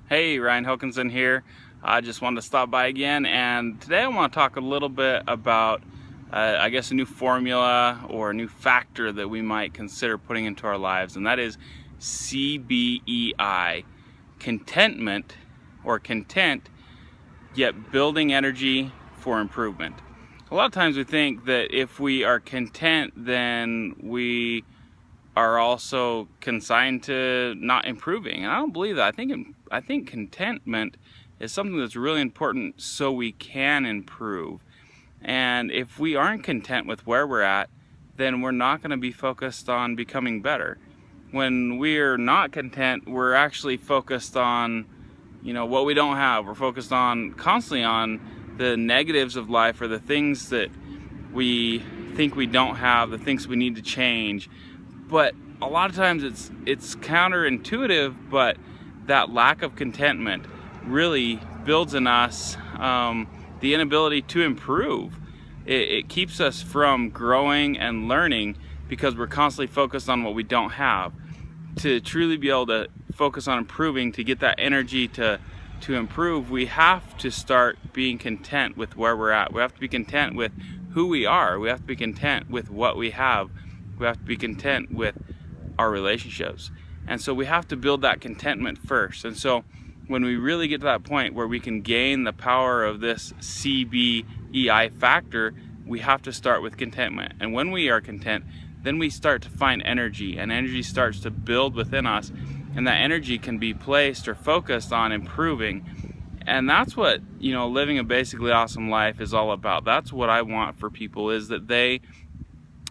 Hey, Ryan Hokinson here. I just wanted to stop by again, and today I want to talk a little bit about I guess a new formula or a new factor that we might consider putting into our lives, and that is CBEI, contentment or content, yet building energy for improvement. A lot of times we think that if we are content, then we are also consigned to not improving, and I don't believe that. I think contentment is something that's really important so we can improve. And if we aren't content with where we're at, then we're not going to be focused on becoming better. When we're not content, we're actually focused on, what we don't have. We're focused on constantly on the negatives of life, or the things that we think we don't have, the things we need to change. But a lot of times it's counterintuitive, but that lack of contentment really builds in us the inability to improve. It keeps us from growing and learning because we're constantly focused on what we don't have. To truly be able to focus on improving, to get that energy to improve, we have to start being content with where we're at. We have to be content with who we are. We have to be content with what we have. We have to be content with our relationships. And so we have to build that contentment first. And so when we really get to that point where we can gain the power of this CBEI factor, we have to start with contentment. And when we are content, then we start to find energy, and energy starts to build within us, and that energy can be placed or focused on improving. And that's what, living a basically awesome life is all about. That's what I want for people, is that they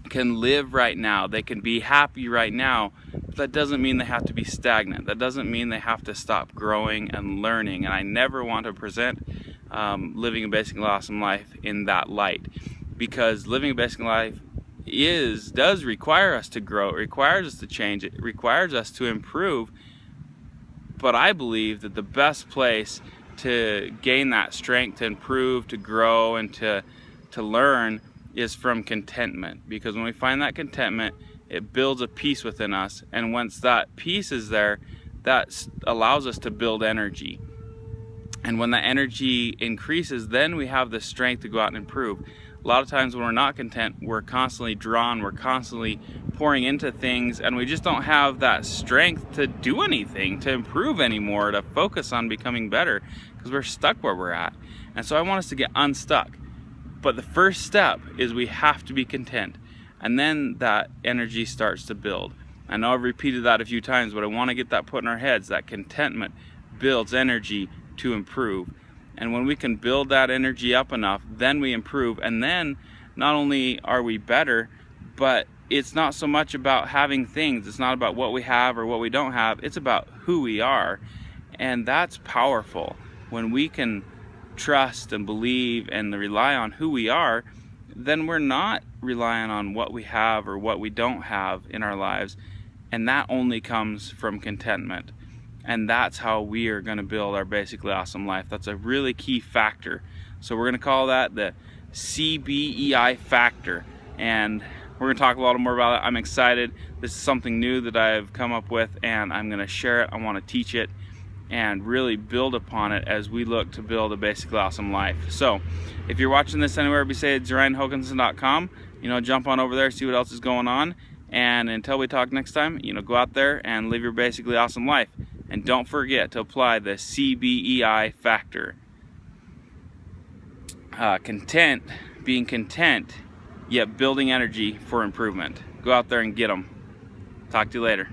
can live right now. They can be happy right now. But that doesn't mean they have to be stagnant. That doesn't mean they have to stop growing and learning. And I never want to present living a basically awesome life in that light, because living a basically life does require us to grow. It requires us to change. It requires us to improve. But I believe that the best place to gain that strength, to improve, to grow, and to learn is from contentment. Because when we find that contentment, it builds a peace within us, and once that peace is there, that allows us to build energy. And when that energy increases, then we have the strength to go out and improve. A lot of times when we're not content, we're constantly drawn, we're constantly pouring into things, and we just don't have that strength to do anything, to improve anymore, to focus on becoming better, because we're stuck where we're at. And so I want us to get unstuck. But the first step is we have to be content, and then that energy starts to build. I know I've repeated that a few times, but I want to get that put in our heads, that contentment builds energy to improve. And when we can build that energy up enough, then we improve. And then not only are we better, but it's not so much about having things. It's not about what we have or what we don't have. It's about who we are. And that's powerful. When we can trust and believe and rely on who we are, then we're not relying on what we have or what we don't have in our lives. And that only comes from contentment. And that's how we are going to build our basically awesome life. That's a really key factor. So we're going to call that the CBEI factor. And we're going to talk a lot more about it. I'm excited. This is something new that I've come up with, and I'm going to share it. I want to teach it and really build upon it as we look to build a basically awesome life. So if you're watching this anywhere besides RyanHokinson.com, jump on over there, see what else is going on. And until we talk next time, go out there and live your basically awesome life. And don't forget to apply the CBEI factor. Being content, yet building energy for improvement. Go out there and get them. Talk to you later.